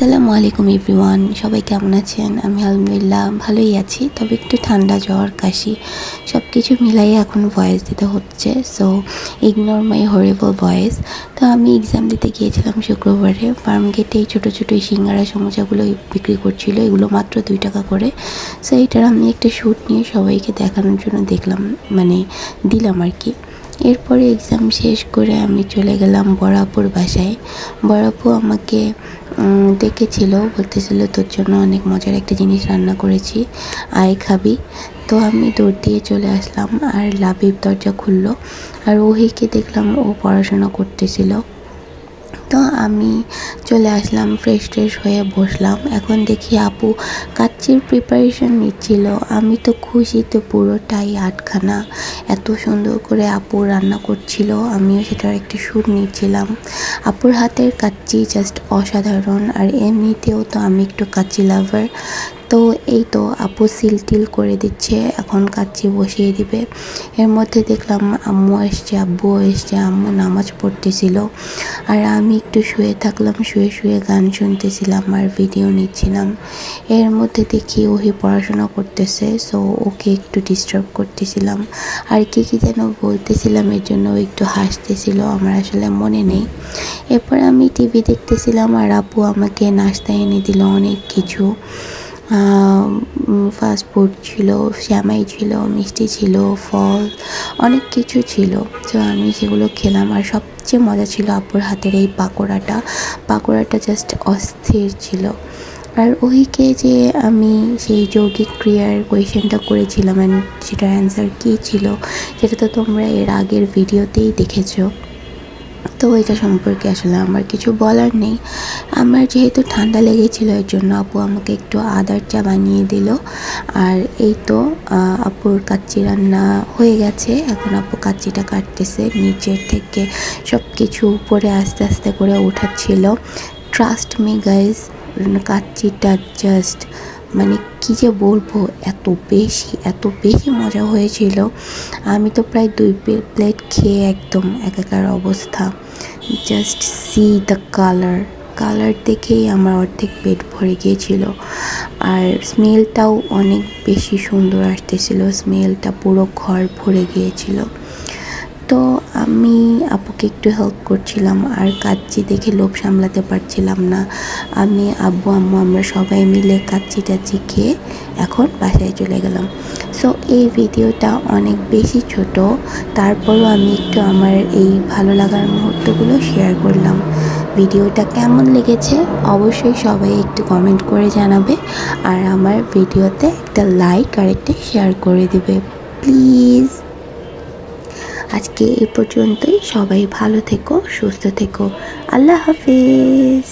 আসসালামু আলাইকুম এভরিওয়ান, সবাই কেমন আছেন? আমি আলহামদুলিল্লাহ ভালোই আছি, তবে একটু ঠান্ডা জ্বর কাশি সব কিছু মিলাইয়ে এখন ভয়েস দিতে হচ্ছে। সো ইগনোর মাই হরিবল ভয়েস। তো আমি এক্সাম দিতে গিয়েছিলাম শুক্রবারে। ফার্ম গেটে এই ছোটো ছোটো সিঙ্গারা সমোসাগুলো বিক্রি করছিল, এগুলো মাত্র 2 টাকা করে। সো এটার আমি একটা শ্যুট নিয়ে সবাইকে দেখানোর জন্য দিলাম আর কি। এরপরে এক্সাম শেষ করে আমি চলে গেলাম বড় আপুর বাসায়। বড় আপু আমাকে ডেকেছিল, বলতেছিল তোর জন্য অনেক মজার একটা জিনিস রান্না করেছি, আয় খাবি। তো আমি দৌড় দিয়ে চলে আসলাম, আর লাবিব দরজা খুললো, আর ওহিকে দেখলাম ও পড়াশোনা করতেছিল। তো আমি চলে আসলাম, ফ্রেশ হয়ে বসলাম। এখন দেখি আপু কাচ্চির প্রিপারেশন নিচ্ছিল। আমি তো খুশিতে পুরোটাই আটখানা, এত সুন্দর করে আপু রান্না করছিল। আমিও সেটার একটা শ্যুট নিচ্ছিলাম। আপুর হাতের কাচ্চি জাস্ট অসাধারণ, আর এমনিতেও তো আমি একটু কাচ্চি লাভার। তো এই তো আপু সিল করে দিচ্ছে, এখন কাচ্চি বসিয়ে দিবে। এর মধ্যে দেখলাম আম্মু এসছে, আব্বুও এসছে। আম্মু নামাজ পড়তেছিল, আর আমি একটু শুয়ে থাকলাম, শুয়ে গান শুনতেছিলাম আর ভিডিও নিচ্ছিলাম। এর মধ্যে দেখি ওহি পড়াশোনা করতেছে, সো ওকে একটু ডিস্টার্ব করতেছিলাম। আর কি যেন বলতেছিলাম, এর জন্য ও একটু হাসতেছিল, আমার আসলে মনে নেই। এরপর আমি টিভি দেখতেছিলাম, আর আপু আমাকে নাস্তা এনে দিল অনেক কিছু। ফাস্ট ফুড ছিল, শ্যামাই ছিল, মিষ্টি ছিল, ফল, অনেক কিছু ছিল। তো আমি সেগুলো খেলাম, আর সবচেয়ে মজা ছিল আপুর হাতের এই পাকোড়াটা জাস্ট অস্থির ছিল। আর ওইকে যে আমি সেই যৌগিক ক্রিয়ার কোয়েশ্চেনটা করেছিলাম, অ্যান্ড সেটার অ্যান্সার কী ছিল সেটা তো তোমরা এর আগের ভিডিওতেই দেখেছো। তো এটা সম্পর্কে আসলে আমার কিছু বলার নেই। আমার যেহেতু ঠান্ডা লেগেছিল, এর জন্য আপু আমাকে একটু আদার চা বানিয়ে দিল। আর এই তো আপুর কাচ্চি রান্না হয়ে গেছে। এখন আপু কাচ্চিটা কাটতেছে, নিচের থেকে সব কিছু উপরে আস্তে আস্তে করে উঠাচ্ছিল। ট্রাস্ট মি গাইজ, কাচ্চিটা জাস্ট কী যে বলবো, এত বেশি মজা হয়েছিল। আমি তো প্রায় 2 প্লেট খেয়ে একদম একাকার অবস্থা। জাস্ট সি দ্য কালার দেখেই আমার অর্ধেক পেট ভরে গিয়েছিল। আর স্মেলটাও অনেক বেশি সুন্দর আসতেছিল, স্মেলটা পুরো ঘর ভরে গিয়েছিল। তো আমি আপুকে একটু হেল্প করছিলাম, আর কাচ্চি দেখে লোভ সামলাতে পারছিলাম না। আমি, আব্বু, আম্মু আমরা সবাই মিলে কাচ্চি খেয়ে এখন বাসায় চলে গেলাম। সো এই ভিডিওটা অনেক বেশি ছোট, তারপরও আমি একটু আমার এই ভালো লাগার মুহূর্তগুলো শেয়ার করলাম। ভিডিওটা কেমন লেগেছে অবশ্যই সবাই একটু কমেন্ট করে জানাবে, আর আমার ভিডিওতে একটা লাইক আর একটা শেয়ার করে দিবে প্লিজ। আজকে এই পর্যন্তই। সবাই ভালো থেকো, সুস্থ থেকো। আল্লাহ হাফিজ।